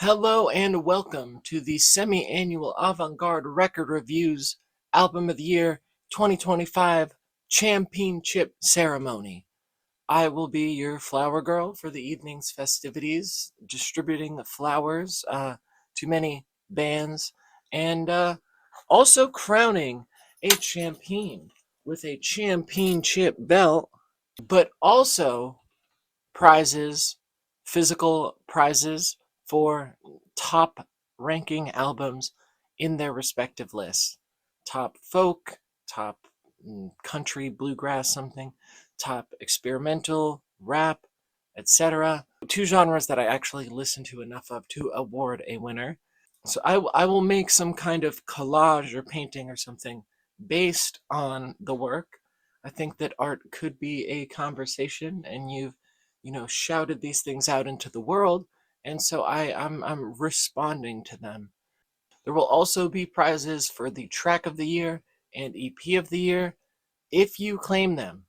Hello and welcome to the semi-annual Avant-Garde Record Reviews Album of the Year 2025 Championship Ceremony. I will be your flower girl for the evening's festivities, distributing the flowers to many bands, and also crowning a champion with a championship belt, but also prizes, physical prizes for top ranking albums in their respective lists. Top folk, top country, bluegrass, something, top experimental, rap, etc. Two genres that I actually listen to enough of to award a winner. So I will make some kind of collage or painting or something based on the work. I think that art could be a conversation, and you've shouted these things out into the world, and so I'm responding to them. There will also be prizes for the track of the year and EP of the year. If you claim them,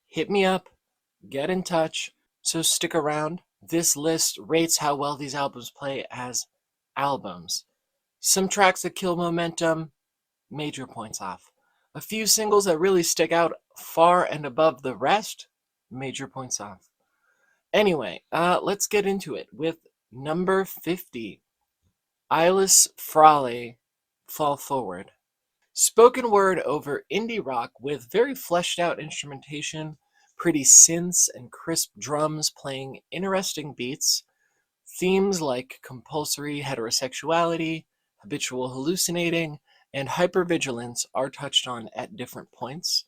hit me up, get in touch, so stick around. This list rates how well these albums play as albums. Some tracks that kill momentum, major points off. A few singles that really stick out far and above the rest, major points off. Anyway, let's get into it with number 50, Eilis Frawley, Fall Forward. Spoken word over indie rock with very fleshed out instrumentation, pretty synths and crisp drums playing interesting beats. Themes like compulsory heterosexuality, habitual hallucinating, and hypervigilance are touched on at different points.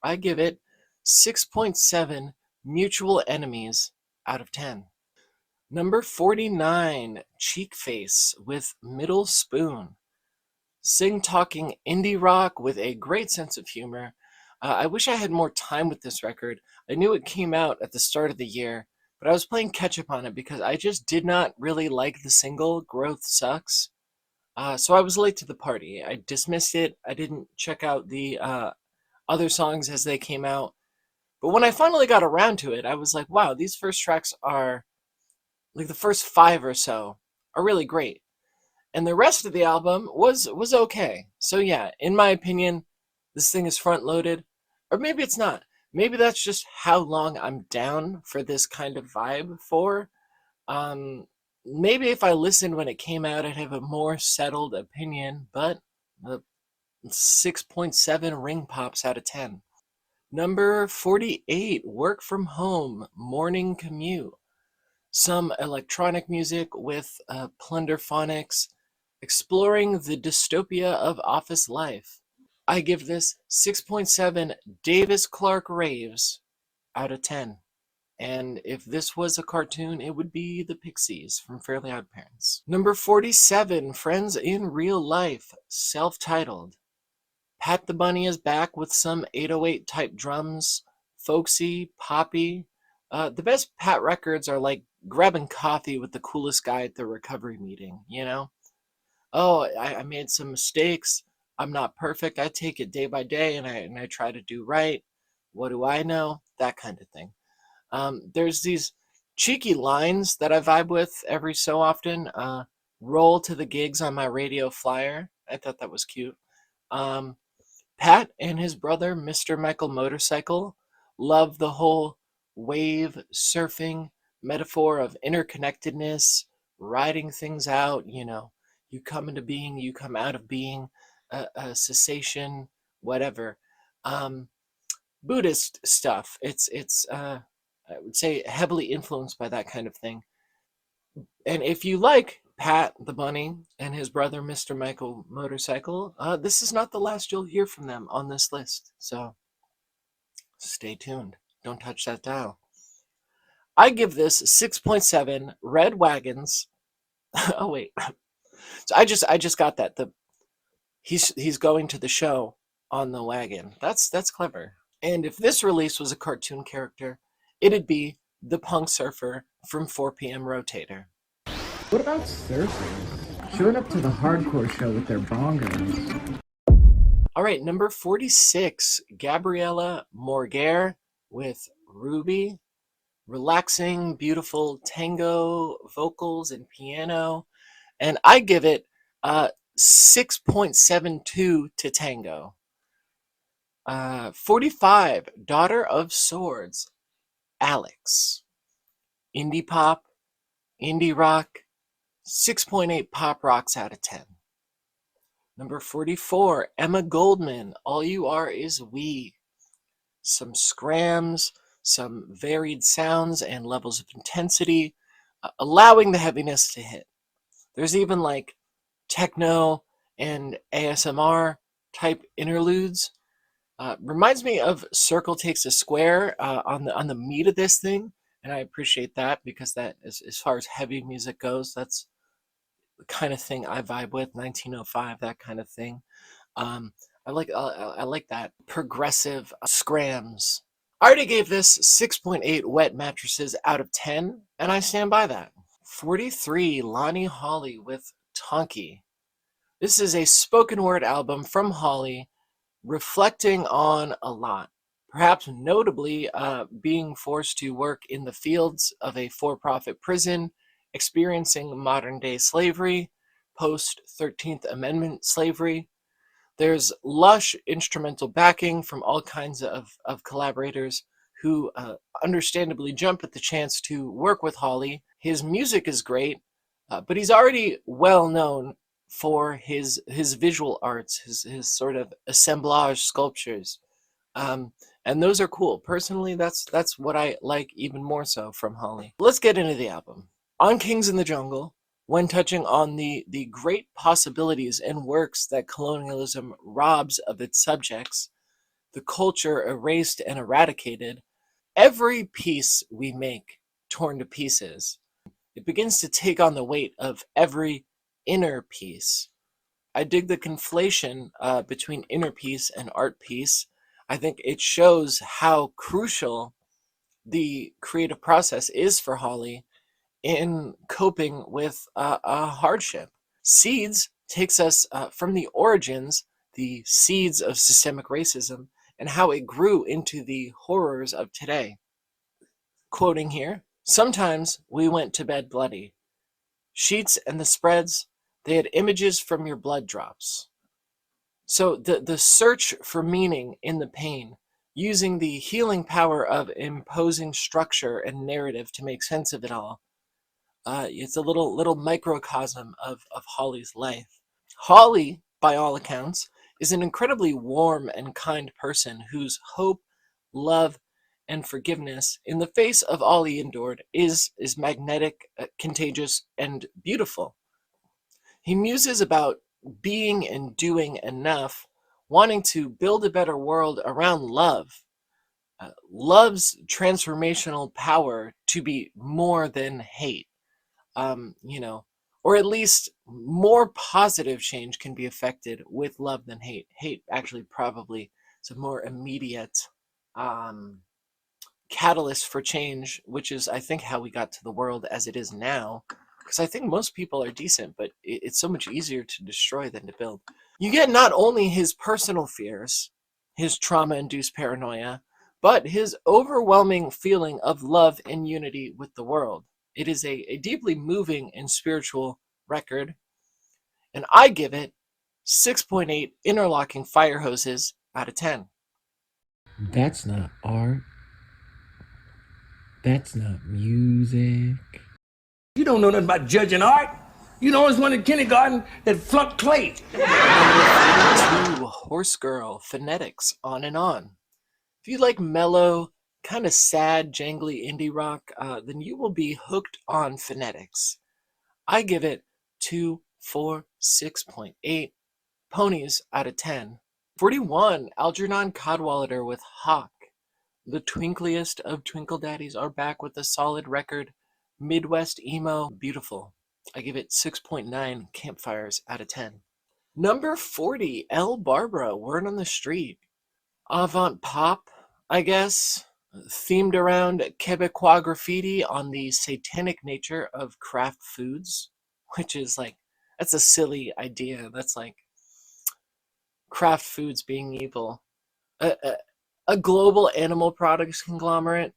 I give it 6.7 mutual enemies out of 10. Number 49, Cheekface with Middle Spoon. Sing-talking indie rock with a great sense of humor. I wish I had more time with this record. I knew it came out at the start of the year, but I was playing catch-up on it because I just did not really like the single, Growth Sucks. So I was late to the party. I dismissed it. I didn't check out the other songs as they came out. But when I finally got around to it, I was like, wow, these first tracks are, like the first 5 or so, are really great. And the rest of the album was okay. So yeah, in my opinion, this thing is front-loaded. Or maybe it's not. Maybe that's just how long I'm down for this kind of vibe for. Maybe if I listened when it came out, I'd have a more settled opinion, but 6.7 ring pops out of 10. Number 48, Work from Home, Morning Commute. Some electronic music with plunderphonics, exploring the dystopia of office life. I give this 6.7 Davis Clark raves out of 10. And if this was a cartoon, it would be the Pixies from Fairly Odd Parents. Number 47, Friends in Real Life, self-titled. Pat the Bunny is back with some 808 type drums, folksy, poppy. The best Pat records are like grabbing coffee with the coolest guy at the recovery meeting, you know? Oh, I made some mistakes. I'm not perfect. I take it day by day and I try to do right. What do I know? That kind of thing. There's these cheeky lines that I vibe with every so often. Roll to the gigs on my radio flyer. I thought that was cute. Pat and his brother, Mr. Michael Motorcycle, love the whole wave surfing metaphor of interconnectedness, riding things out, you come into being, you come out of being, cessation, whatever. Buddhist stuff. It's I would say heavily influenced by that kind of thing. And if you like Pat the Bunny and his brother, Mr. Michael Motorcycle, this is not the last you'll hear from them on this list. So stay tuned. Don't touch that dial. I give this 6.7 Red Wagons. Oh wait. So I just got that. He's going to the show on the wagon. That's clever. And if this release was a cartoon character, it'd be the punk surfer from 4 p.m. Rotator. What about surfers showing up to the hardcore show with their bongos? All right, number 46, Gabriella Morguer with Ruby. relaxing, beautiful tango vocals and piano. And I give it 6.72 to tango. 45, Daughter of Swords, Alex. Indie pop, indie rock, 6.8 pop rocks out of 10. Number 44, Emma Goldman, All You Are Is We. Some scrams, some varied sounds and levels of intensity, allowing the heaviness to hit. There's even like techno and ASMR type interludes. Reminds me of Circle Takes a Square on the meat of this thing, and I appreciate that because that, as far as heavy music goes, that's the kind of thing I vibe with. 1905, that kind of thing. I like that progressive scrams. I already gave this 6.8 wet mattresses out of 10, and I stand by that. 43, Lonnie Hawley with Tonky. This is a spoken word album from Hawley reflecting on a lot, perhaps notably being forced to work in the fields of a for-profit prison, experiencing modern-day slavery, post-13th Amendment slavery. There's lush instrumental backing from all kinds of collaborators who understandably jump at the chance to work with Hawley. His music is great, but he's already well known for his visual arts, his sort of assemblage sculptures. And those are cool. Personally, that's what I like even more so from Hawley. Let's get into the album. On Kings in the Jungle, when touching on the great possibilities and works that colonialism robs of its subjects, the culture erased and eradicated, every piece we make torn to pieces, it begins to take on the weight of every inner piece. I dig the conflation between inner piece and art piece. I think it shows how crucial the creative process is for Hawley in coping with a hardship. Seeds takes us from the origins, the seeds of systemic racism, and how it grew into the horrors of today. Quoting here, sometimes we went to bed bloody. Sheets and the spreads, they had images from your blood drops. So the search for meaning in the pain, using the healing power of imposing structure and narrative to make sense of it all, it's a little microcosm of Hawley's life. Hawley, by all accounts, is an incredibly warm and kind person whose hope, love, and forgiveness in the face of all he endured is magnetic, contagious, and beautiful. He muses about being and doing enough, wanting to build a better world around love. Love's transformational power to be more than hate. Or at least more positive change can be affected with love than hate. Hate actually probably is a more immediate catalyst for change, which is, I think, how we got to the world as it is now. Because I think most people are decent, but it's so much easier to destroy than to build. You get not only his personal fears, his trauma-induced paranoia, but his overwhelming feeling of love and unity with the world. It is a deeply moving and spiritual record, and I give it 6.8 interlocking fire hoses out of 10. That's not art. That's not music. You don't know nothing about judging art. You the only one in kindergarten that flunked clay. Number 42, Horse Girl, Phonetics, On and On. If you like mellow, kind of sad, jangly indie rock, then you will be hooked on Phonetics. I give it 2, 4, 6.8 ponies out of 10. 41, Algernon Cadwallader with Hawk. The twinkliest of twinkle daddies are back with a solid record. Midwest emo, beautiful. I give it 6.9 campfires out of 10. Number 40, Elle Barbara, Word on the Street. Avant pop, I guess, themed around Quebecois graffiti on the satanic nature of craft foods, which is like, that's a silly idea. That's like craft foods being evil. A global animal products conglomerate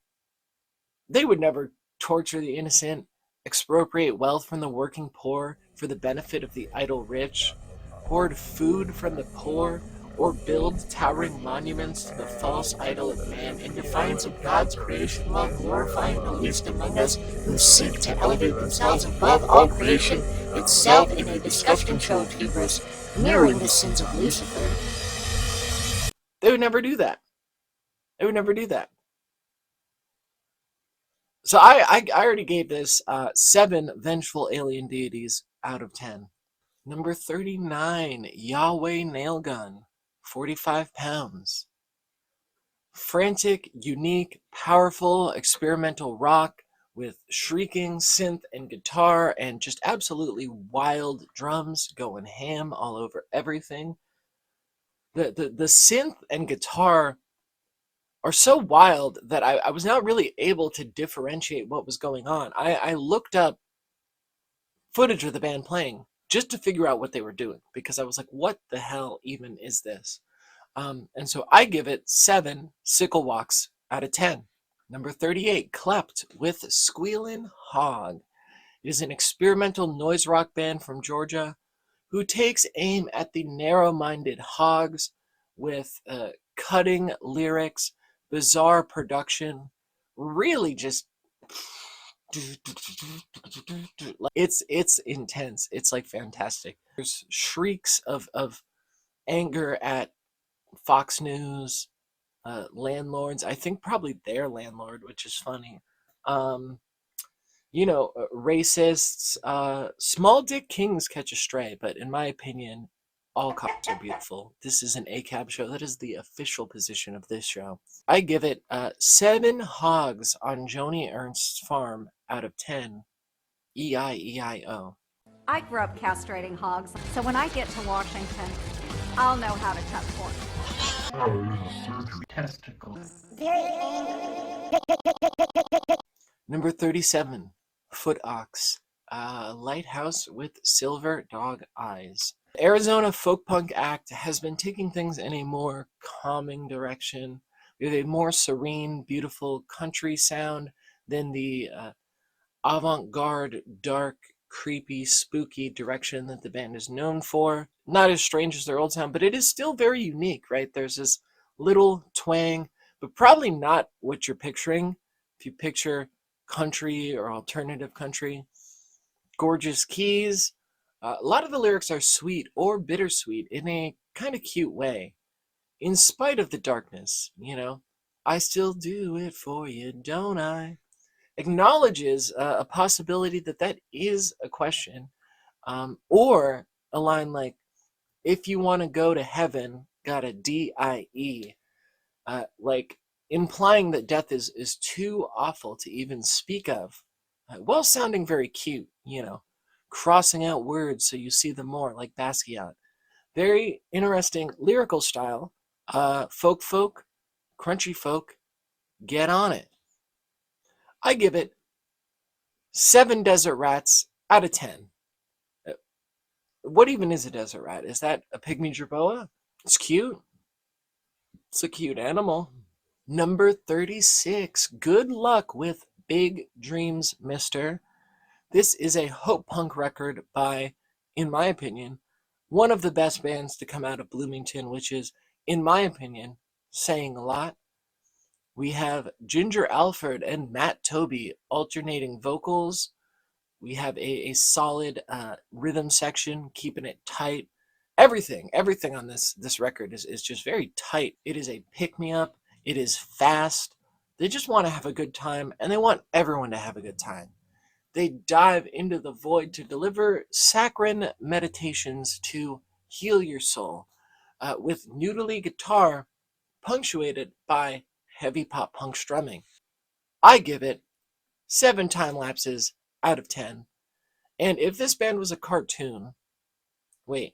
They would never torture the innocent, expropriate wealth from the working poor for the benefit of the idle rich, hoard food from the poor, or build towering monuments to the false idol of man in defiance of God's creation while glorifying the least among us who seek to elevate themselves above all creation itself in a disgusting show of hubris, mirroring the sins of Lucifer. They would never do that. They would never do that. So I already gave this 7 vengeful alien deities out of 10. Number 39, Yahweh Nail Gun, 45 pounds. Frantic, unique, powerful, experimental rock with shrieking synth and guitar and just absolutely wild drums going ham all over everything. The synth and guitar are so wild that I was not really able to differentiate what was going on. I looked up footage of the band playing just to figure out what they were doing, because I was like, what the hell even is this? And so I give it 7 sickle walks out of 10. Number 38, Klept with Squealin' Hog. It is an experimental noise rock band from Georgia who takes aim at the narrow-minded hogs with cutting lyrics, bizarre production, really just it's intense. It's like fantastic. There's shrieks of anger at Fox News, landlords. I think probably their landlord, which is funny. Racists. Small dick kings catch a stray, but in my opinion, all cops are beautiful. This is an ACAB show. That is the official position of this show. I give it 7 hogs on Joni Ernst's farm out of 10. E-I-E-I-O. I grew up castrating hogs, so when I get to Washington, I'll know how to cut pork. Testicles. Number 37, Foot Ox. Lighthouse with Silver Dog Eyes. The Arizona folk punk act has been taking things in a more calming direction, with a more serene, beautiful country sound than the avant-garde, dark, creepy, spooky direction that the band is known for. Not as strange as their old sound, but it is still very unique, right? There's this little twang, but probably not what you're picturing. If you picture country or alternative country, gorgeous keys. A lot of the lyrics are sweet or bittersweet in a kind of cute way. In spite of the darkness, I still do it for you, don't I? Acknowledges a possibility that is a question. Or a line like, if you want to go to heaven, got a D-I-E. Like implying that death is too awful to even speak of. While sounding very cute, crossing out words so you see them more, like Basquiat. Very interesting lyrical style. Folk, crunchy folk, get on it. I give it 7 desert rats out of 10. What even is a desert rat? Is that a pygmy jerboa? It's cute. It's a cute animal. Number 36, Good Luck with Big Dreams, Mister. This is a hope punk record by, in my opinion, one of the best bands to come out of Bloomington, which is, in my opinion, saying a lot. We have Ginger Alford and Matt Toby alternating vocals. We have a solid rhythm section, keeping it tight. Everything on this record is just very tight. It is a pick-me-up. It is fast. They just want to have a good time, and they want everyone to have a good time. They dive into the void to deliver saccharine meditations to heal your soul with noodly guitar punctuated by heavy pop punk strumming. I give it 7 time lapses out of 10. And if this band was a cartoon, wait,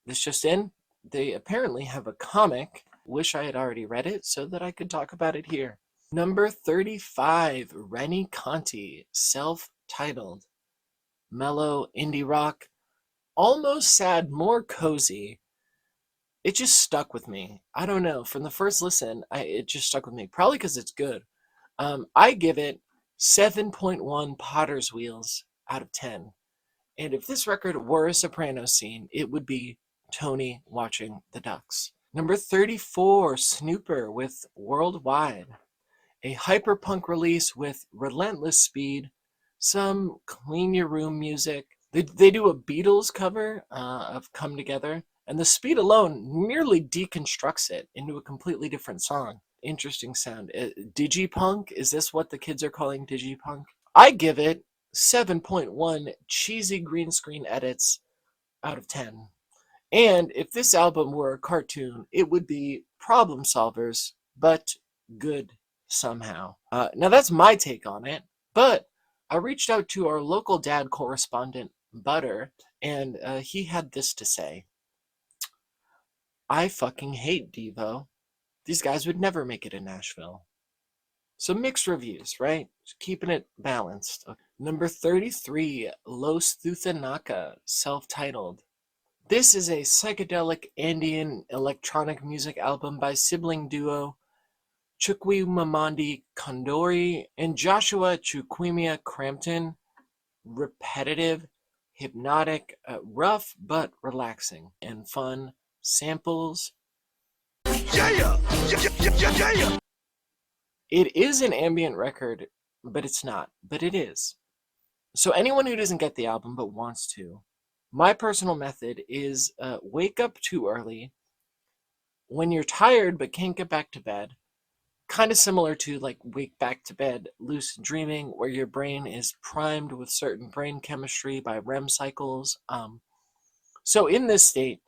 this just in? They apparently have a comic. Wish I had already read it so that I could talk about it here. Number 35, Rennie Conti, self-titled. Mellow indie rock, almost sad, more cozy. It just stuck with me. I don't know. From the first listen, it just stuck with me. Probably because it's good. I give it 7.1 Potter's Wheels out of 10. And if this record were a soprano scene, it would be Tony watching the Ducks. Number 34, Snooper with Worldwide. A hyperpunk release with relentless speed, some clean your room music. They do a Beatles cover of Come Together, and the speed alone nearly deconstructs it into a completely different song. Interesting sound. Digipunk, is this what the kids are calling Digipunk? I give it 7.1 cheesy green screen edits out of 10. And if this album were a cartoon, it would be Problem Solvers, but good somehow. Now that's my take on it, but I reached out to our local dad correspondent, Butter, and he had this to say. I fucking hate Devo. These guys would never make it in Nashville. So mixed reviews, right? Just keeping it balanced. Number 33, Los Thuthanaka, self-titled. This is a psychedelic Andean electronic music album by sibling duo Chukwumamandi Kondori and Joshua Chukwemia Crampton. Repetitive, hypnotic, rough but relaxing, and fun samples. Yeah! It is an ambient record, but it's not. But it is. So anyone who doesn't get the album but wants to, my personal method is wake up too early when you're tired but can't get back to bed. Kind of similar to like wake back to bed, lucid dreaming, where your brain is primed with certain brain chemistry by REM cycles. So in this state,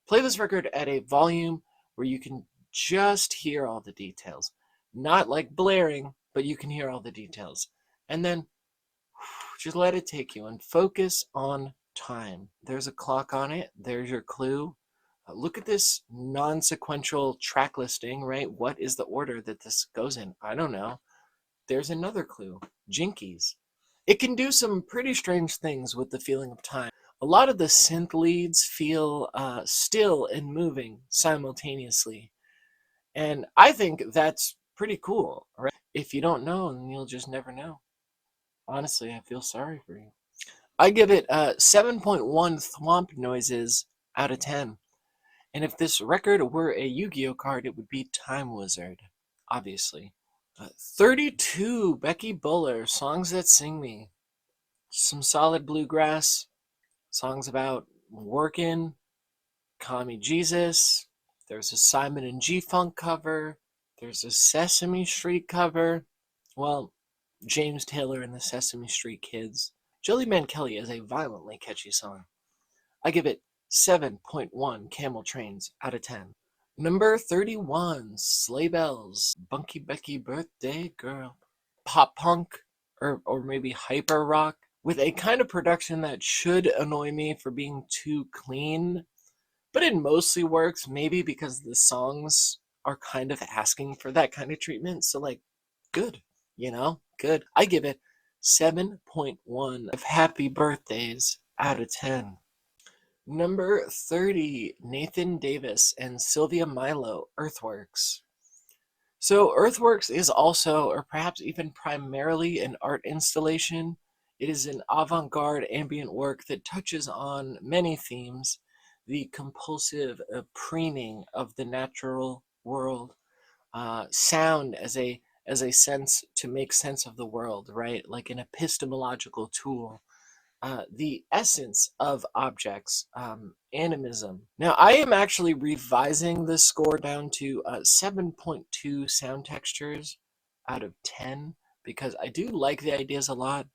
play this record at a volume where you can just hear all the details. Not like blaring, but you can hear all the details. And then just let it take you and focus on time. There's a clock on it. There's your clue. Look at this non-sequential track listing, right? What is the order that this goes in? I don't know. There's another clue. Jinkies. It can do some pretty strange things with the feeling of time. A lot of the synth leads feel still and moving simultaneously. And I think that's pretty cool, right? If you don't know, then you'll just never know. Honestly, I feel sorry for you. I give it 7.1 thwomp noises out of 10. And if this record were a Yu-Gi-Oh card, it would be Time Wizard, obviously. 32, Becky Buller, Songs That Sing Me. Some solid bluegrass, songs about working, Call Me Jesus. There's a Simon and G-Funk cover. There's a Sesame Street cover. Well, James Taylor and the Sesame Street Kids. Jelly Man Kelly is a violently catchy song. I give it 7.1 Camel Trains out of 10. Number 31, Sleigh Bells, Bunky Becky Birthday Girl. Pop punk, or maybe hyper rock, with a kind of production that should annoy me for being too clean, but it mostly works, maybe because the songs are kind of asking for that kind of treatment. So like, good, good. I give it 7.1 of Happy Birthdays out of 10. Number 30, Nathan Davis and Sylvia Milo, Earthworks. So Earthworks is also, or perhaps even primarily, an art installation. It is an avant-garde ambient work that touches on many themes. The compulsive preening of the natural world, sound as a sense to make sense of the world, right? Like an epistemological tool. The essence of objects, animism. Now, I am actually revising this score down to 7.2 sound textures out of 10 because I do like the ideas a lot.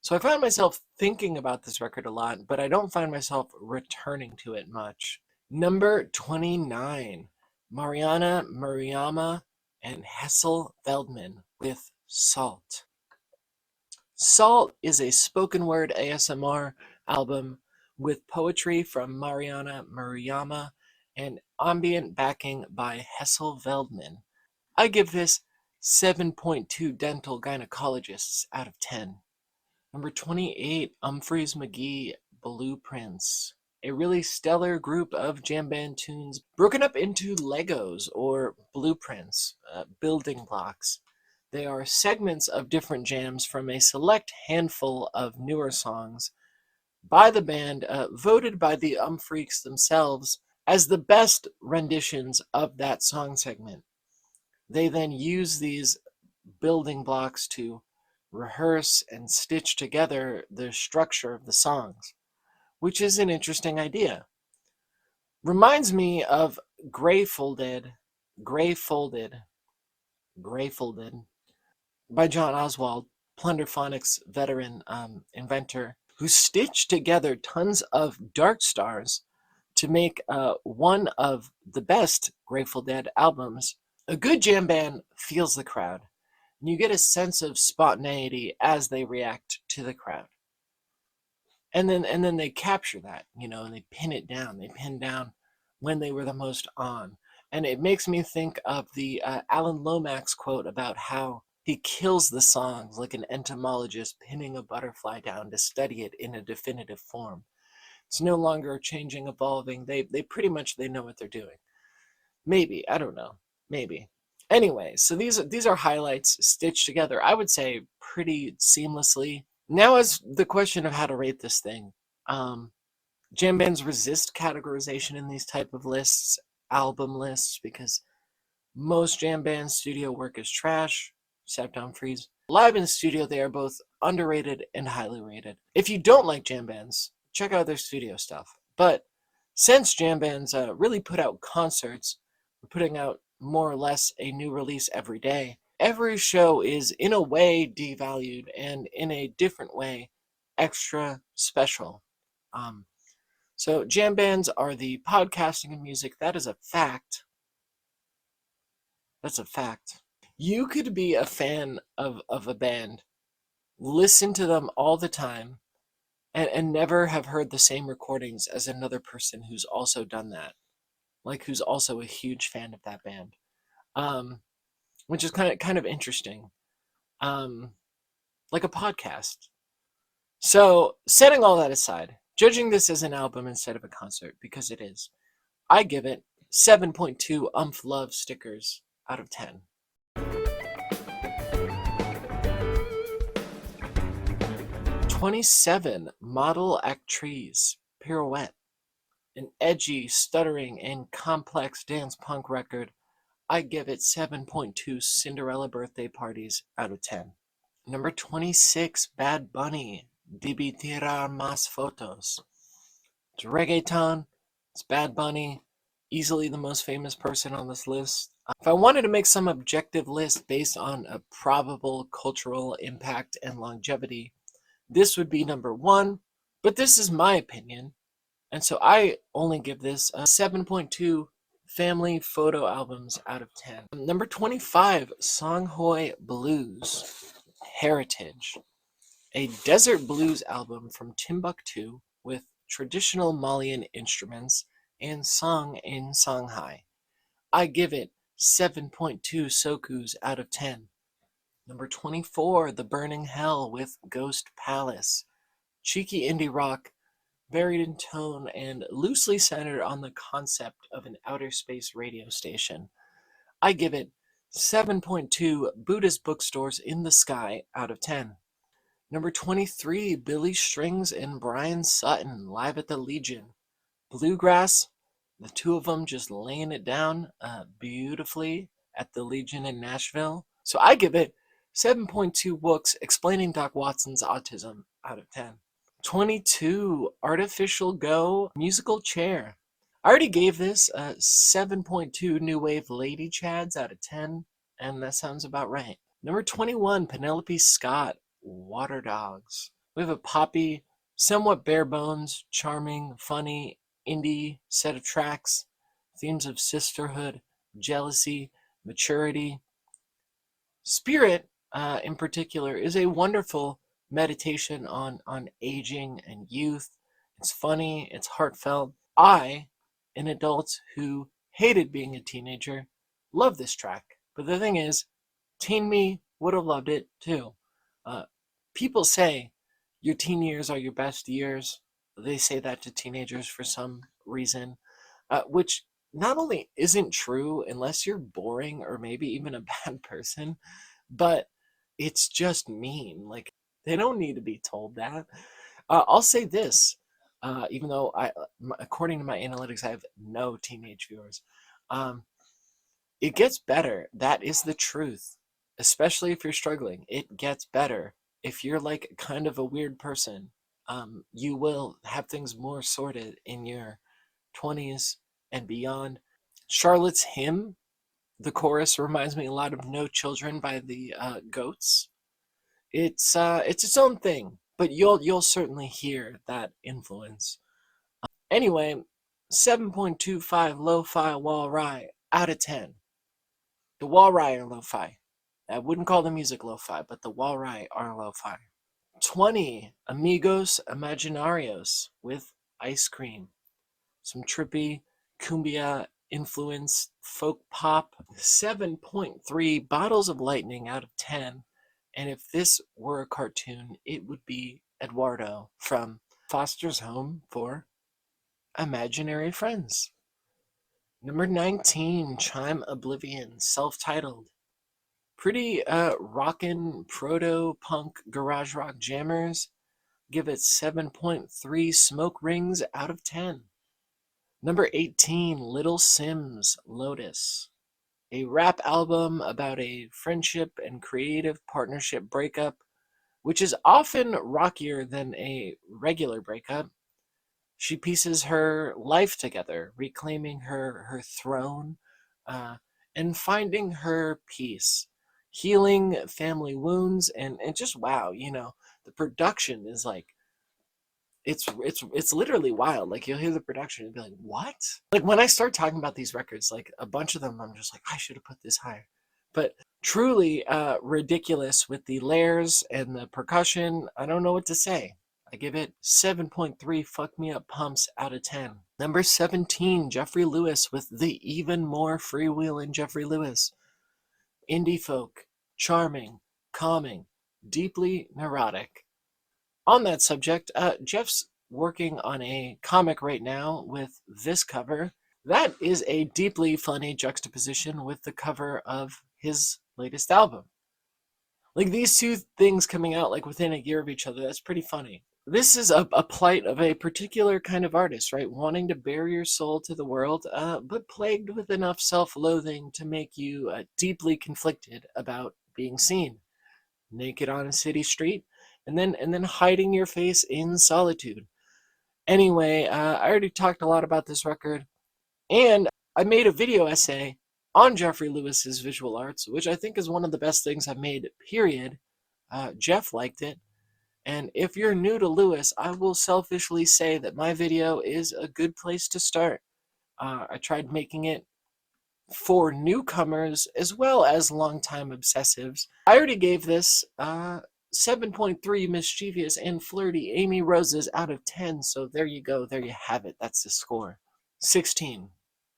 So I find myself thinking about this record a lot, but I don't find myself returning to it much. Number 29, Mariana Murayama and Hessel Feldman with Salt. Salt is a spoken word ASMR album with poetry from Mariana Murayama and ambient backing by Hessel Feldman. I give this 7.2 dental gynecologists out of 10. Number 28, Humphreys McGee, Blueprints. A really stellar group of jam band tunes broken up into Legos or blueprints, building blocks. They are segments of different jams from a select handful of newer songs by the band, voted by the Freaks themselves as the best renditions of that song segment. They then use these building blocks to rehearse and stitch together the structure of the songs, which is an interesting idea. Reminds me of Greyfolded by John Oswald, Plunderphonic's veteran inventor, who stitched together tons of dark stars to make one of the best Grateful Dead albums. A good jam band feels the crowd, and you get a sense of spontaneity as they react to the crowd. And then they capture that, and they pin it down. They pin down when they were the most on. And it makes me think of the Alan Lomax quote about how he kills the songs like an entomologist pinning a butterfly down to study it in a definitive form. It's no longer changing, evolving. They pretty much know what they're doing. Maybe, I don't know. Maybe. Anyway, so these are highlights stitched together, I would say, pretty seamlessly. Now is the question of how to rate this thing. Jam bands resist categorization in these type of lists, album lists, because most jam bands' studio work is trash, except on Freeze. Live in studio, they are both underrated and highly rated. If you don't like jam bands, check out their studio stuff. But since jam bands really put out concerts, we're putting out more or less a new release every day. Every show is in a way devalued and in a different way extra special. So jam bands are the podcasting of music. That is a fact. That's a fact. You could be a fan of a band, listen to them all the time, and never have heard the same recordings as another person who's also done that. Like who's also a huge fan of that band. Which is kind of interesting. Like a podcast. So, setting all that aside, judging this as an album instead of a concert, because it is, I give it 7.2 love stickers out of 10. "27 Model Actrice Pirouette," an edgy, stuttering, and complex dance punk record. I give it 7.2 Cinderella birthday parties out of 10. Number 26, Bad Bunny, Debi Tirar Más Fotos. It's reggaeton, it's Bad Bunny, easily the most famous person on this list. If I wanted to make some objective list based on a probable cultural impact and longevity, this would be number 1, but this is my opinion, and so I only give this a 7.2 family photo albums out of 10. Number 25, Songhoi Blues, Heritage, a desert blues album from Timbuktu with traditional Malian instruments and sung in Songhai. I give it 7.2 Sokus out of 10. Number 24, The Burning Hell with Ghost Palace, cheeky indie rock, varied in tone and loosely centered on the concept of an outer space radio station. I give it 7.2 Buddhist bookstores in the sky out of 10. Number 23, Billy Strings and Bryan Sutton live at the Legion. Bluegrass, the two of them just laying it down beautifully at the Legion in Nashville. So I give it 7.2 books explaining Doc Watson's autism out of 10. 22, Artificial Go Musical Chair. I already gave this a 7.2 New Wave Lady Chads out of 10, and that sounds about right. Number 21, Penelope Scott, Water Dogs. We have a poppy, somewhat bare bones, charming, funny, indie set of tracks, themes of sisterhood, jealousy, maturity. Spirit, in particular, is a wonderful meditation on aging and youth. It's funny, it's heartfelt. I, an adult who hated being a teenager, love this track. But the thing is, teen me would have loved it too. People say your teen years are your best years. They say that to teenagers for some reason, which not only isn't true unless you're boring or maybe even a bad person, but it's just mean. Like, they don't need to be told that. I'll say this, even though according to my analytics, I have no teenage viewers. It gets better. That is the truth. Especially if you're struggling, it gets better. If you're like kind of a weird person, you will have things more sorted in your 20s and beyond. Charlotte's hymn, the chorus, reminds me a lot of "No Children" by the Goats. It's its own thing, but you'll certainly hear that influence. Anyway, 7.25 lo-fi wall-ri out of 10. The wall-ri are lo-fi. I wouldn't call the music lo-fi, but the wall-ri are lo-fi. 20 Amigos Imaginarios with Ice Cream. Some trippy cumbia influenced folk pop. 7.3 bottles of lightning out of 10. And if this were a cartoon, it would be Eduardo from Foster's Home for Imaginary Friends. Number 19, Chime Oblivion, self-titled. Pretty rockin' proto-punk garage rock jammers. Give it 7.3 smoke rings out of 10. Number 18, Little Sims, Lotus. A rap album about a friendship and creative partnership breakup, which is often rockier than a regular breakup. She pieces her life together, reclaiming her throne, and finding her peace, healing family wounds, and just wow, the production is like, it's literally wild. Like, you'll hear the production and be like, what? Like, when I start talking about these records, like a bunch of them, I'm just like, I should have put this higher. But truly ridiculous with the layers and the percussion. I don't know what to say. I give it 7.3 fuck me up pumps out of 10. Number 17, Jeffrey Lewis with the even more freewheeling Jeffrey Lewis. Indie folk, charming, calming, deeply neurotic. On that subject, Jeff's working on a comic right now with this cover. That is a deeply funny juxtaposition with the cover of his latest album. Like, these two things coming out like within a year of each other, that's pretty funny. This is a plight of a particular kind of artist, right? Wanting to bare your soul to the world, but plagued with enough self-loathing to make you deeply conflicted about being seen naked on a city street, and then hiding your face in solitude. Anyway, I already talked a lot about this record, and I made a video essay on Jeffrey Lewis's visual arts, which I think is one of the best things I've made, period. Jeff liked it. And if you're new to Lewis, I will selfishly say that my video is a good place to start. I tried making it for newcomers as well as longtime obsessives. I already gave this 7.3 mischievous and flirty Amy Roses out of 10, so there you go. There you have it. That's the score. 16,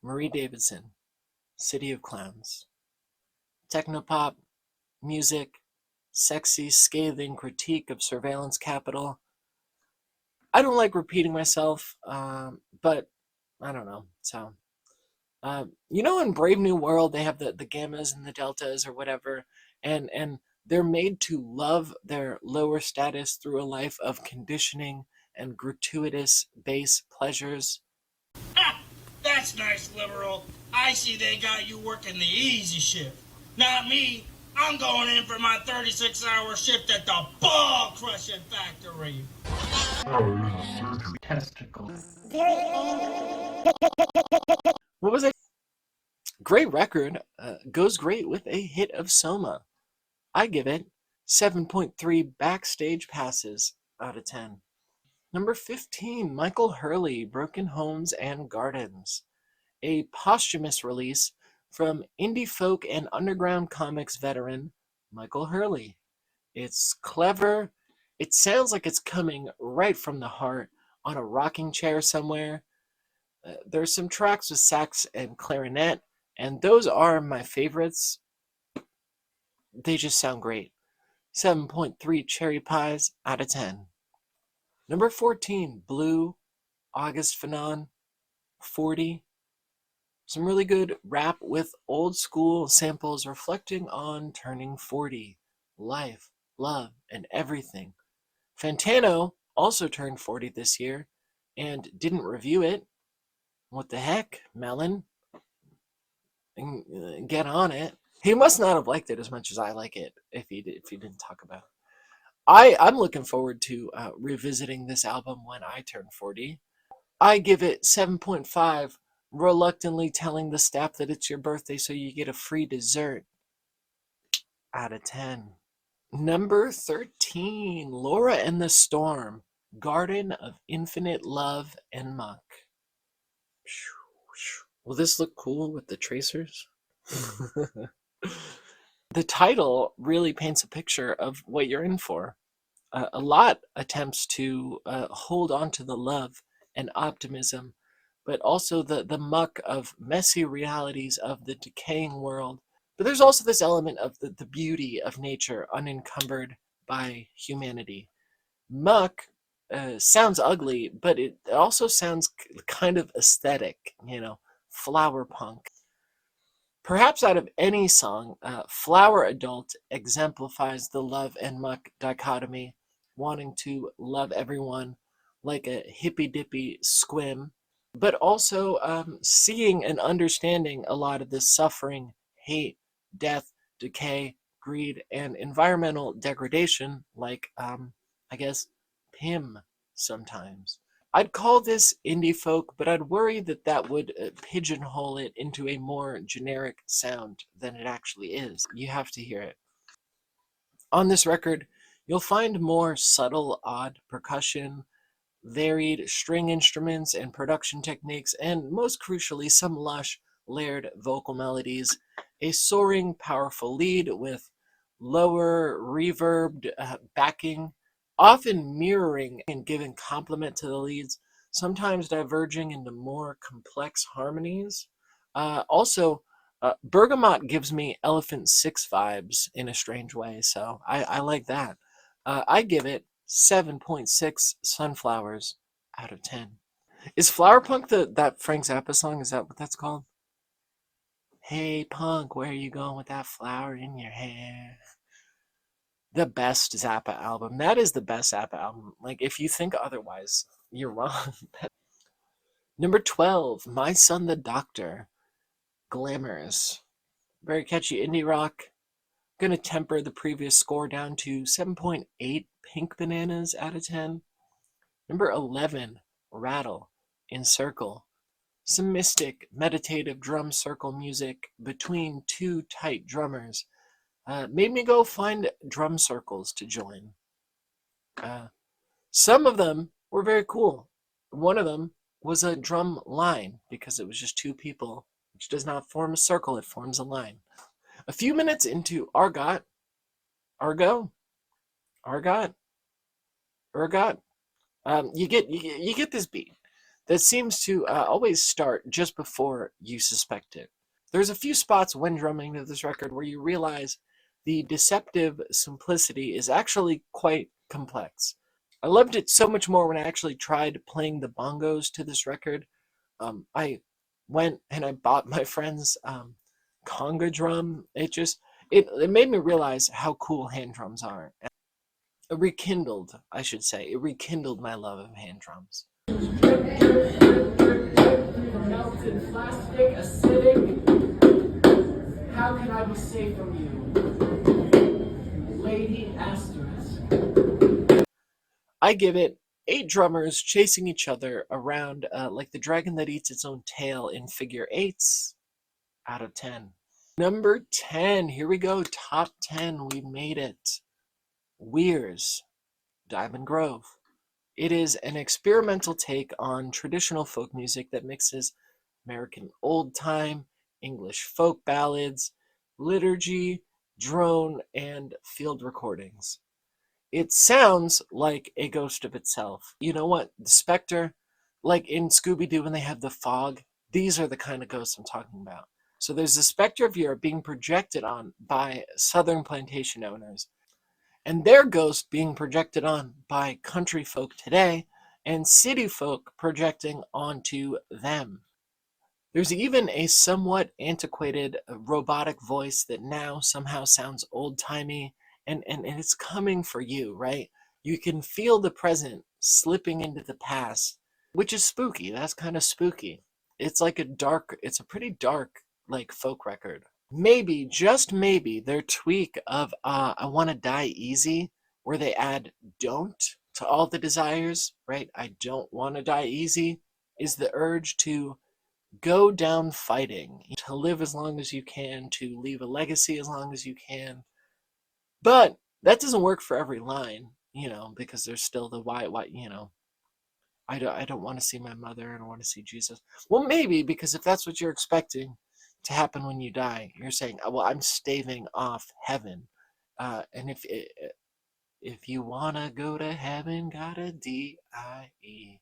Marie Davidson, City of Clowns. Technopop, music, sexy, scathing critique of surveillance capital. I don't like repeating myself, but I don't know. So, in Brave New World, they have the gammas and the deltas or whatever, and they're made to love their lower status through a life of conditioning and gratuitous base pleasures. That's nice, liberal. I see they got you working the easy shift. Not me. I'm going in for my 36-hour shift at the ball-crushing factory. Testicles. What was it? Great record. Goes great with a hit of Soma. I give it 7.3 backstage passes out of 10. Number 15, Michael Hurley, Broken Homes and Gardens. A posthumous release from indie folk and underground comics veteran Michael Hurley. It's clever. It sounds like it's coming right from the heart on a rocking chair somewhere. There's some tracks with sax and clarinet, and those are my favorites. They just sound great. 7.3 cherry pies out of 10. Number 14, Blue, August Fanon, 40. Some really good rap with old school samples reflecting on turning 40, life, love, and everything. Fantano also turned 40 this year and didn't review it. What the heck, Melon? Get on it. He must not have liked it as much as I like it if he didn't talk about it. I'm looking forward to revisiting this album when I turn 40. I give it 7.5, reluctantly telling the staff that it's your birthday so you get a free dessert out of 10. Number 13, Laura and the Storm, Garden of Infinite Love and Muck. Will this look cool with the tracers? The title really paints a picture of what you're in for. A lot attempts to hold on to the love and optimism, but also the muck of messy realities of the decaying world. But there's also this element of the beauty of nature unencumbered by humanity. Muck sounds ugly, but it also sounds kind of aesthetic, flower punk. Perhaps out of any song, Flower Adult exemplifies the love and muck dichotomy, wanting to love everyone like a hippy-dippy squim, but also seeing and understanding a lot of this suffering, hate, death, decay, greed, and environmental degradation, like, I guess, Pym sometimes. I'd call this indie folk, but I'd worry that would pigeonhole it into a more generic sound than it actually is. You have to hear it. On this record, you'll find more subtle, odd percussion, varied string instruments and production techniques, and most crucially, some lush, layered vocal melodies, a soaring, powerful lead with lower, reverbed backing, often mirroring and giving complement to the leads, sometimes diverging into more complex harmonies. Also, Bergamot gives me Elephant Six vibes in a strange way, so I like that. I give it 7.6 sunflowers out of 10. Is Flower Punk that Frank Zappa song? Is that what that's called? Hey punk, where are you going with that flower in your hair? The best Zappa album. That is the best Zappa album. Like, if you think otherwise, you're wrong. Number 12, My Son the Doctor. Glamorous. Very catchy indie rock. Gonna temper the previous score down to 7.8 pink bananas out of 10. Number 11, Rattle in Circle. Some mystic, meditative drum circle music between two tight drummers made me go find drum circles to join. Some of them were very cool. One of them was a drum line because it was just two people, which does not form a circle, it forms a line. A few minutes into Argot, you get this beat that seems to always start just before you suspect it. There's a few spots when drumming to this record where you realize the deceptive simplicity is actually quite complex. I loved it so much more when I actually tried playing the bongos to this record. I went and I bought my friend's conga drum. It made me realize how cool hand drums are. It rekindled my love of hand drums. Melted plastic, acidic. How can I be safe from you? Lady Asterisk. I give it 8 drummers chasing each other around like the dragon that eats its own tail in figure 8s out of 10. Number 10, here we go, top 10, we made it. Weir's Diamond Grove. It is an experimental take on traditional folk music that mixes American old time, English folk ballads, liturgy, drone, and field recordings. It sounds like a ghost of itself. You know what? The Spectre, like in Scooby-Doo when they have the fog, these are the kind of ghosts I'm talking about. So there's the Spectre of Europe being projected on by southern plantation owners, and their ghost being projected on by country folk today, and city folk projecting onto them. There's even a somewhat antiquated robotic voice that now somehow sounds old-timey, and it's coming for you, right? You can feel the present slipping into the past, which is spooky. That's kind of spooky. It's like it's a pretty dark, like, folk record. Maybe, just maybe, their tweak of I Want to Die Easy, where they add don't to all the desires, right? I don't want to die easy, is the urge to go down fighting, to live as long as you can, to leave a legacy as long as you can. But that doesn't work for every line, because there's still the why, I don't want to see my mother, I don't want to see Jesus. Well, maybe, because if that's what you're expecting to happen when you die, you're saying, oh, well, I'm staving off heaven. And if you want to go to heaven, gotta D-I-E.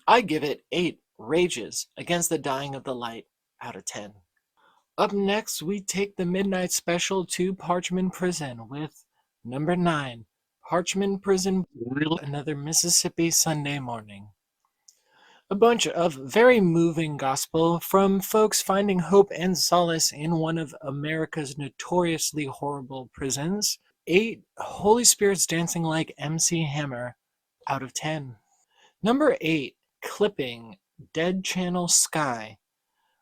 I give it 8 rages against the dying of the light out of 10. Up next, we take the midnight special to Parchman Prison with number 9, Parchman Prison, Another Mississippi Sunday Morning. A bunch of very moving gospel from folks finding hope and solace in one of America's notoriously horrible prisons. 8 Holy Spirits Dancing Like MC Hammer out of 10. Number 8, Clipping, Dead Channel Sky.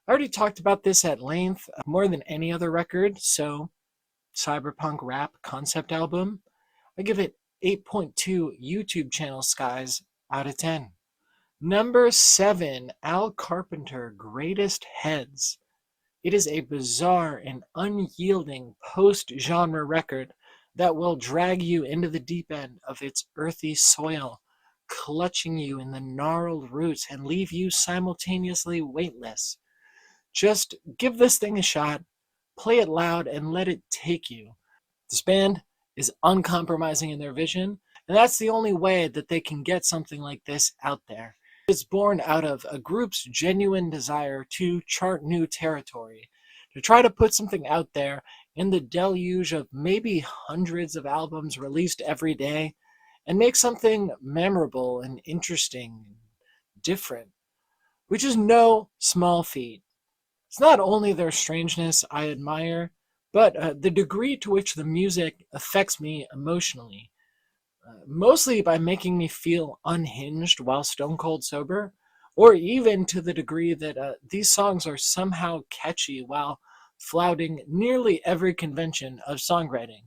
I already talked about this at length, more than any other record, so cyberpunk rap concept album. I give it 8.2 YouTube channel skies out of 10. Number 7, Al Karpenter, Greatest Heads. It is a bizarre and unyielding post-genre record that will drag you into the deep end of its earthy soil, clutching you in the gnarled roots and leave you simultaneously weightless. Just give this thing a shot, play it loud, and let it take you. This band is uncompromising in their vision, and that's the only way that they can get something like this out there. It's born out of a group's genuine desire to chart new territory, to try to put something out there in the deluge of maybe hundreds of albums released every day, and make something memorable and interesting and different, which is no small feat. It's not only their strangeness I admire, but the degree to which the music affects me emotionally, mostly by making me feel unhinged while stone cold sober, or even to the degree that these songs are somehow catchy while flouting nearly every convention of songwriting.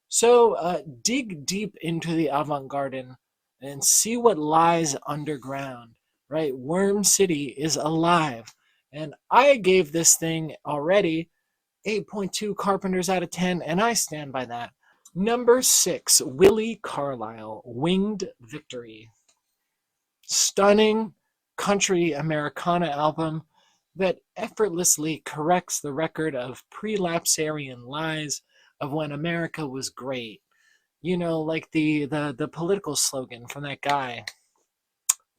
So dig deep into the avant-garde and see what lies underground, right? Worm City is alive. And I gave this thing already 8.2 Carpenters out of 10, and I stand by that. Number 6, Willie Carlisle, Winged Victory. Stunning country Americana album that effortlessly corrects the record of prelapsarian lies of when America was great. Like the political slogan from that guy,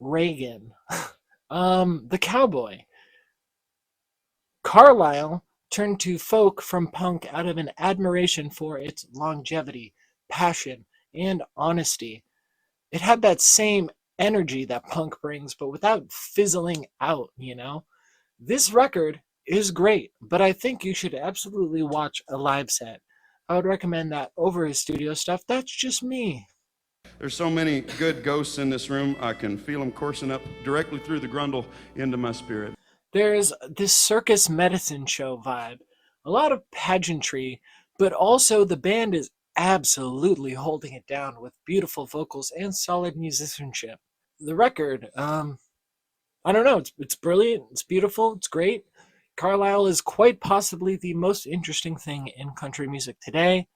Reagan. The cowboy. Carlisle turned to folk from punk out of an admiration for its longevity, passion, and honesty. It had that same energy that punk brings, but without fizzling out, This record is great, but I think you should absolutely watch a live set. I would recommend that over his studio stuff. That's just me. There's so many good ghosts in this room, I can feel them coursing up directly through the grundle into my spirit. There's this circus medicine show vibe, a lot of pageantry, but also the band is absolutely holding it down with beautiful vocals and solid musicianship. The record, I don't know, it's brilliant, it's beautiful, it's great. Carlisle is quite possibly the most interesting thing in country music today.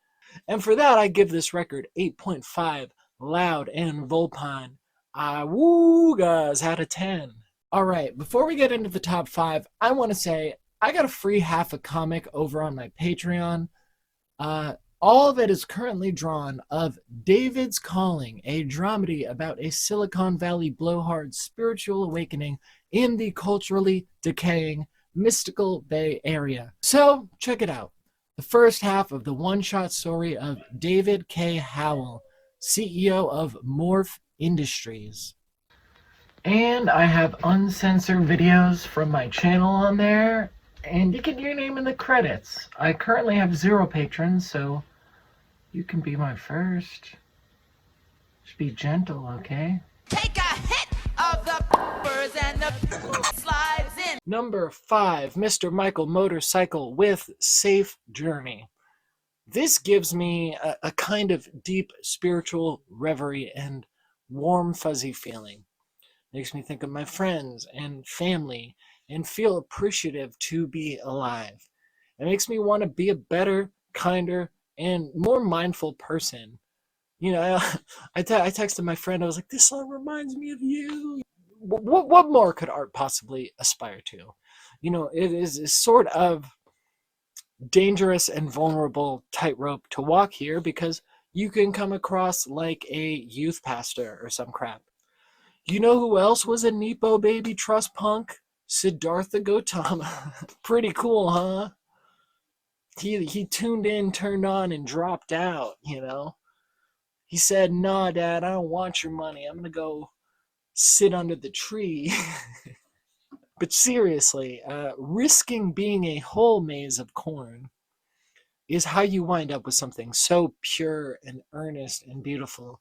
And for that, I give this record 8.5 loud and vulpine awoogas out of 10. All right, before we get into the top 5, I want to say I got a free half a comic over on my Patreon. All of it is currently drawn of David's Calling, a dramedy about a Silicon Valley blowhard spiritual awakening in the culturally decaying mystical Bay Area. So check it out. The first half of the one-shot story of David K. Howell, CEO of Morph Industries. And I have uncensored videos from my channel on there, and you get your name in the credits. I currently have 0 patrons, so you can be my first. Just be gentle, okay? Take a hit of the peppers and the slides in. Number 5, Mr. Michael Motorcycle with Safe Journey. This gives me a kind of deep spiritual reverie and warm, fuzzy feeling. Makes me think of my friends and family and feel appreciative to be alive. It makes me want to be a better, kinder, and more mindful person. You know, I texted my friend, I was like, this song reminds me of you. What more could art possibly aspire to? You know, it is sort of dangerous and vulnerable tightrope to walk here because you can come across like a youth pastor or some crap. You know who else was a Nepo baby trust punk? Siddhartha Gautama. Pretty cool, huh? He tuned in, turned on, and dropped out, you know? He said, nah, Dad, I don't want your money. I'm going to go sit under the tree. But seriously, risking being a whole maze of corn is how you wind up with something so pure and earnest and beautiful.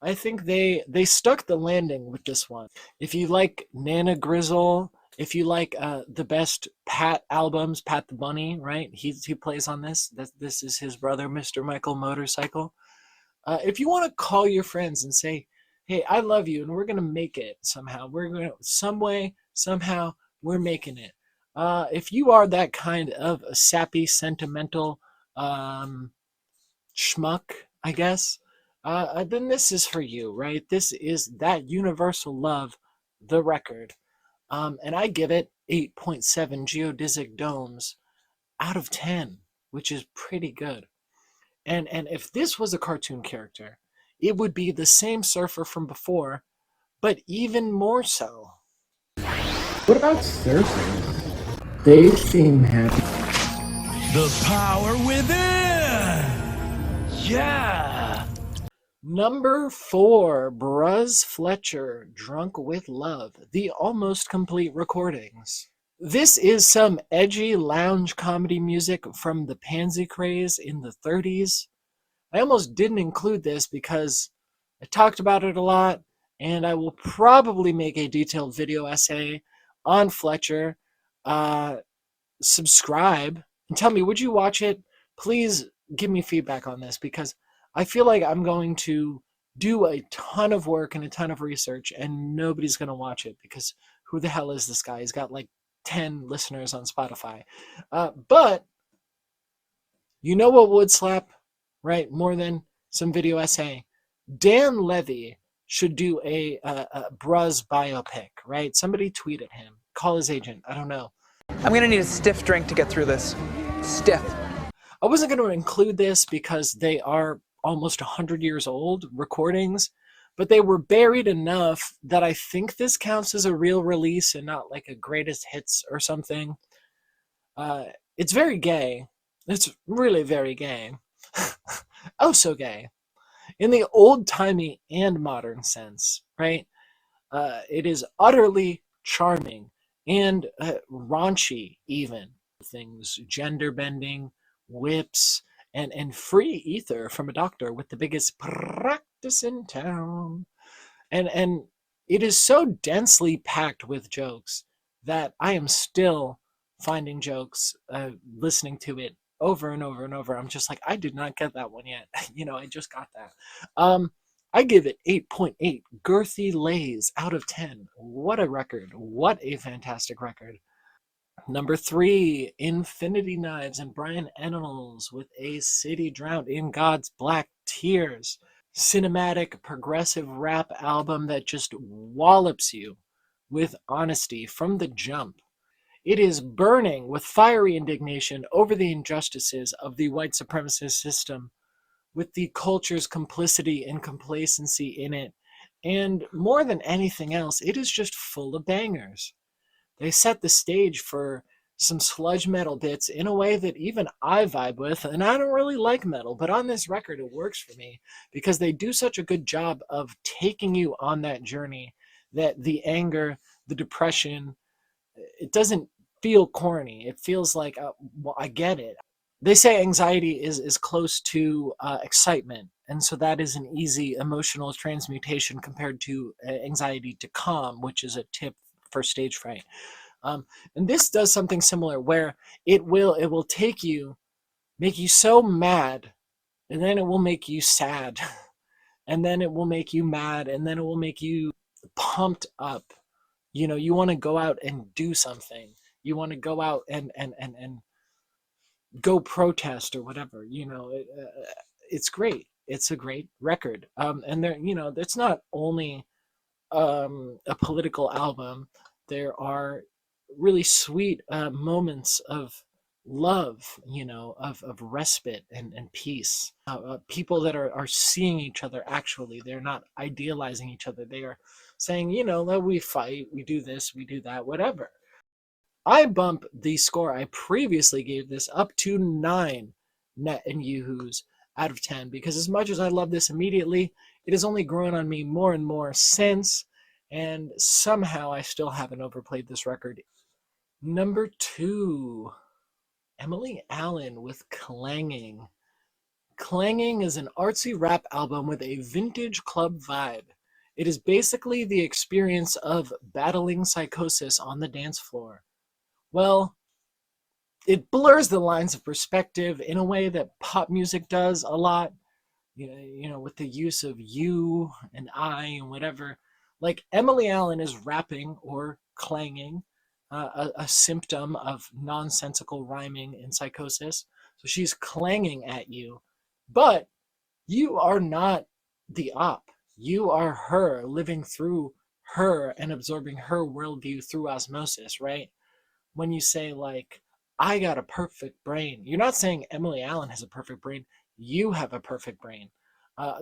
I think they stuck the landing with this one. If you like Nana Grizzle, if you like the best Pat albums, Pat the Bunny, right? He plays on this. This is his brother, Mr. Michael Motorcycle. If you want to call your friends and say, hey, I love you, and we're going to make it somehow. We're going to, some way, somehow, we're making it. If you are that kind of a sappy, sentimental schmuck, I guess, then this is for you, right? This is that universal love, the record. And I give it 8.7 geodesic domes out of 10, which is pretty good. And if this was a cartoon character, it would be the same surfer from before, but even more so. What about surfers? They seem happy. The power within! Yeah! Number 4, Bruz Fletcher, Drunk with Love, the almost complete recordings. This is some edgy lounge comedy music from the pansy craze in the 30s. I almost didn't include this because I talked about it a lot, and I will probably make a detailed video essay on Fletcher. Subscribe and tell me, would you watch it? Please give me feedback on this because I feel like I'm going to do a ton of work and a ton of research and nobody's going to watch it because who the hell is this guy? He's got like 10 listeners on Spotify. But you know what would slap, right? More than some video essay. Dan Levy should do a Bruz biopic, right? Somebody tweet at him. Call his agent. I don't know. I'm gonna need a stiff drink to get through this. Stiff. I wasn't going to include this because they are almost 100 years old recordings, but they were buried enough that I think this counts as a real release and not like a greatest hits or something. It's very gay. It's really very gay. Oh, so gay. In the old-timey and modern sense, right? It is utterly charming and raunchy even. Things, gender bending, whips, and free ether from a doctor with the biggest practice in town. And it is so densely packed with jokes that I am still finding jokes, listening to it over and over and over. I'm just like, I did not get that one yet. You know, I just got that. I give it 8.8 girthy lays out of 10. What a record. What a fantastic record. Number 3, Infinity Knives and Bryan with A City Drowned in God's Black Tears. Cinematic, progressive rap album that just wallops you with honesty from the jump. It is burning with fiery indignation over the injustices of the white supremacist system, with the culture's complicity and complacency in it. And more than anything else, it is just full of bangers. They set the stage for some sludge metal bits in a way that even I vibe with, and I don't really like metal, but on this record it works for me because they do such a good job of taking you on that journey that the anger, the depression, it doesn't feel corny. It feels like, well, I get it. They say anxiety is close to excitement, and so that is an easy emotional transmutation compared to anxiety to calm, which is a tip for stage fright. And this does something similar, where it will take you, make you so mad, and then it will make you sad, and then it will make you mad, and then it will make you pumped up. You know, you want to go out and do something. You want to go out and go protest or whatever. You know, it's great. It's a great record. And there, you know, it's not only a political album. There are really sweet moments of love, you know, of respite and peace. People that are seeing each other actually. They're not idealizing each other. They are saying, you know, that we fight, we do this, we do that, whatever. I bump the score I previously gave this up to 9 net and yoo-hoos out of 10, because as much as I love this immediately, it has only grown on me more and more since, and somehow I still haven't overplayed this record. Number 2, Emily Allan with Clanging. Clanging is an artsy rap album with a vintage club vibe. It is basically the experience of battling psychosis on the dance floor. Well, it blurs the lines of perspective in a way that pop music does a lot, you know, with the use of you and I and whatever. Like, Emily Allan is rapping or clanging, a symptom of nonsensical rhyming in psychosis. So she's clanging at you, but you are not the op. You are her, living through her and absorbing her worldview through osmosis, right? When you say, like, I got a perfect brain, you're not saying Emily Allan has a perfect brain. You have a perfect brain.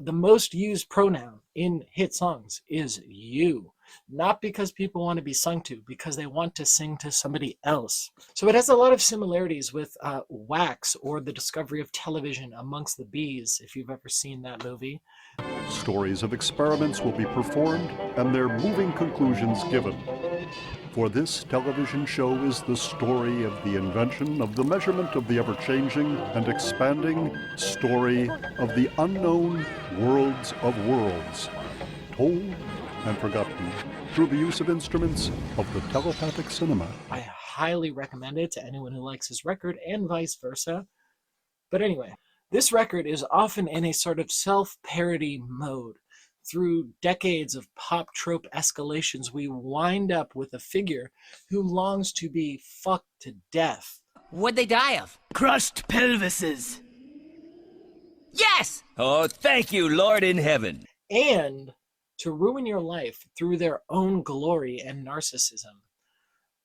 The most used pronoun in hit songs is you. Not because people want to be sung to, because they want to sing to somebody else. So it has a lot of similarities with Wax, or The Discovery of Television Amongst the Bees, if you've ever seen that movie. Stories of experiments will be performed and their moving conclusions given. For this television show is the story of the invention of the measurement of the ever-changing and expanding story of the unknown worlds of worlds, told and forgotten through the use of instruments of the telepathic cinema. I highly recommend it to anyone who likes his record, and vice versa. But anyway, this record is often in a sort of self-parody mode. Through decades of pop trope escalations, we wind up with a figure who longs to be fucked to death. What'd they die of? Crushed pelvises. Yes! Oh, thank you, Lord in heaven. And to ruin your life through their own glory and narcissism.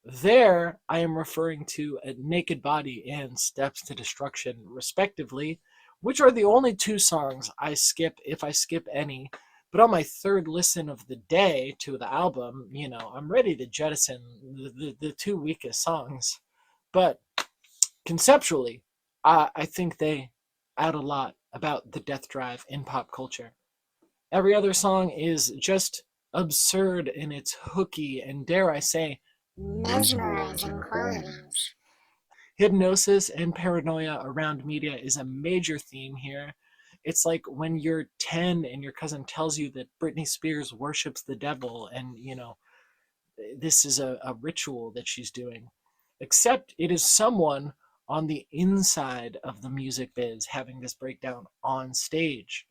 There, I am referring to A Naked Body and Steps to Destruction, respectively, which are the only 2 songs I skip, if I skip any. But on my 3rd listen of the day to the album, you know, I'm ready to jettison the 2 weakest songs. But conceptually, I think they add a lot about the death drive in pop culture. Every other song is just absurd in its hooky and, dare I say, mesmerizing qualities. Hypnosis and paranoia around media is a major theme here. It's like when you're 10 and your cousin tells you that Britney Spears worships the devil, and, you know, this is a ritual that she's doing. Except it is someone on the inside of the music biz having this breakdown on stage.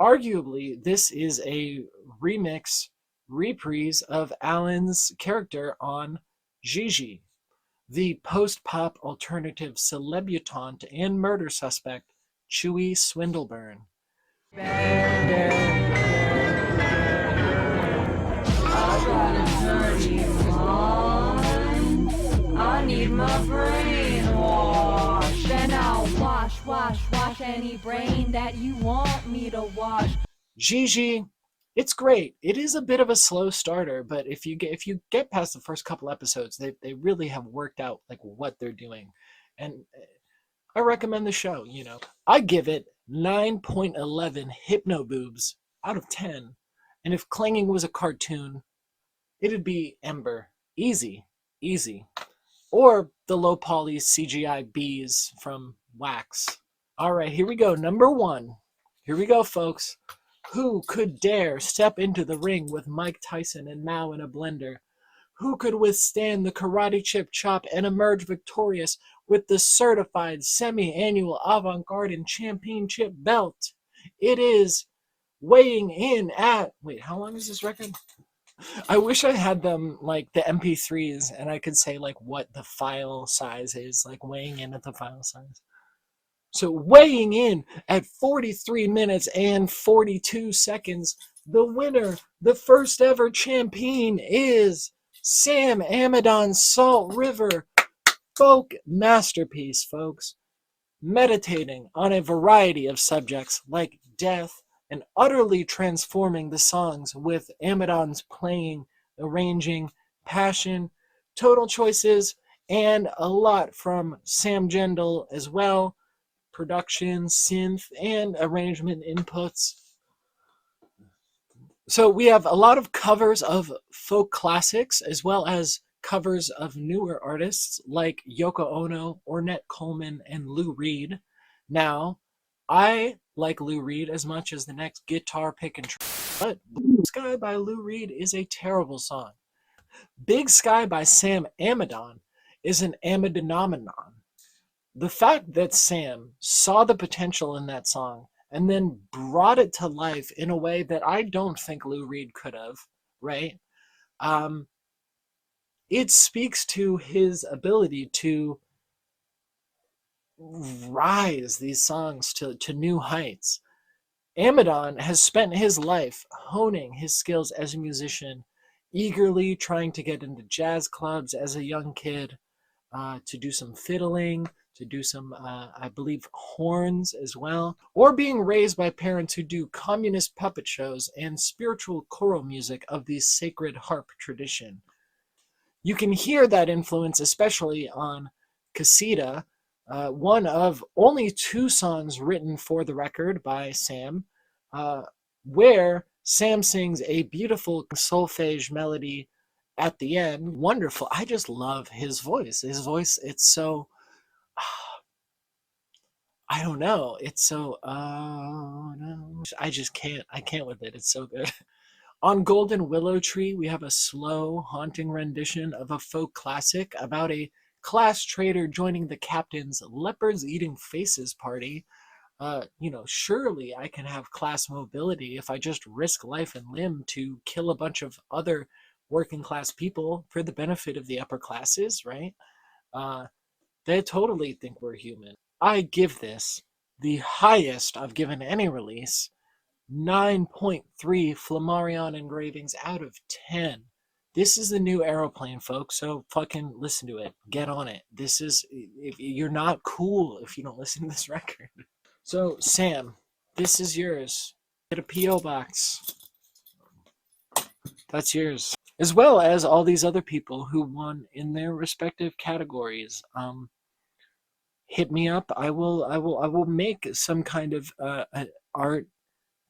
Arguably, this is a reprise of Allan's character on Gigi, the post-pop alternative celebutante and murder suspect, Chewy Swindleburn. I need my brain washed, and I'll wash any brain that you want me to wash. Gigi, it's great. It is a bit of a slow starter, but if you get past the first couple episodes, they really have worked out like what they're doing, and I recommend the show. You know, I give it 9.11 hypno boobs out of 10, and if Clanging was a cartoon, it'd be Ember. Easy, easy. Or the low poly CGI bees from Wax. All right, here we go. Number 1. Here we go, folks. Who could dare step into the ring with Mike Tyson and Mao in a blender? Who could withstand the karate chip chop and emerge victorious with the certified semi-annual avant-garde and championship belt? It is weighing in at... Wait, how long is this record? I wish I had them like the MP3s and I could say like what the file size is, like weighing in at the file size. So weighing in at 43 minutes and 42 seconds, the winner, the first ever champion is Sam Amidon's Salt River folk masterpiece, folks. Meditating on a variety of subjects like death and utterly transforming the songs with Amidon's playing, arranging, passion, total choices, and a lot from Sam Gendel as well. Production, synth, and arrangement inputs. So we have a lot of covers of folk classics as well as covers of newer artists like Yoko Ono, Ornette Coleman, and Lou Reed. Now, I like Lou Reed as much as the next guitar pick and but Blue Sky by Lou Reed is a terrible song. Big Sky by Sam Amidon is an Amidonomenon. The fact that Sam saw the potential in that song and then brought it to life in a way that I don't think Lou Reed could have, right? It speaks to his ability to rise these songs to new heights. Amidon has spent his life honing his skills as a musician, eagerly trying to get into jazz clubs as a young kid, to do some fiddling, to do some, I believe, horns as well, or being raised by parents who do communist puppet shows and spiritual choral music of the sacred harp tradition. You can hear that influence especially on Casita, one of only 2 songs written for the record by Sam, where Sam sings a beautiful solfege melody at the end. Wonderful. I just love his voice. His voice, it's so... I don't know. It's so... no. I just can't. I can't with it. It's so good. On Golden Willow Tree, we have a slow, haunting rendition of a folk classic about a class traitor joining the captain's leopards eating faces party. Surely I can have class mobility if I just risk life and limb to kill a bunch of other working class people for the benefit of the upper classes, right? They totally think we're human. I give this the highest I've given any release, 9.3 Flammarion engravings out of 10. This is the new Aeroplane, folks, so fucking listen to it. Get on it. This is... if you're not cool if you don't listen to this record. So, Sam, this is yours. Get a P.O. box. That's yours. As well as all these other people who won in their respective categories. Hit me up. I will make some kind of art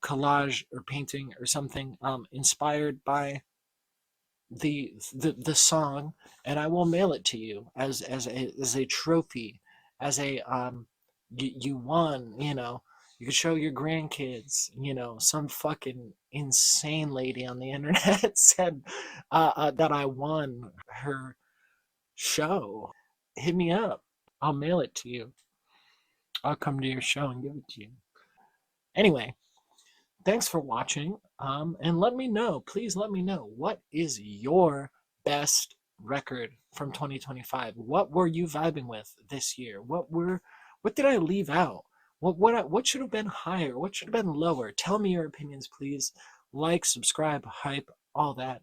collage or painting or something inspired by the song, and I will mail it to you as a trophy, as a you won, you could show your grandkids, some fucking insane lady on the internet said that I won her show. Hit me up. I'll mail it to you. I'll come to your show and give it to you. Anyway, thanks for watching. And let me know, please let me know, what is your best record from 2025? What were you vibing with this year? What did I leave out? What should have been higher? What should have been lower? Tell me your opinions, please. Like, subscribe, hype, all that.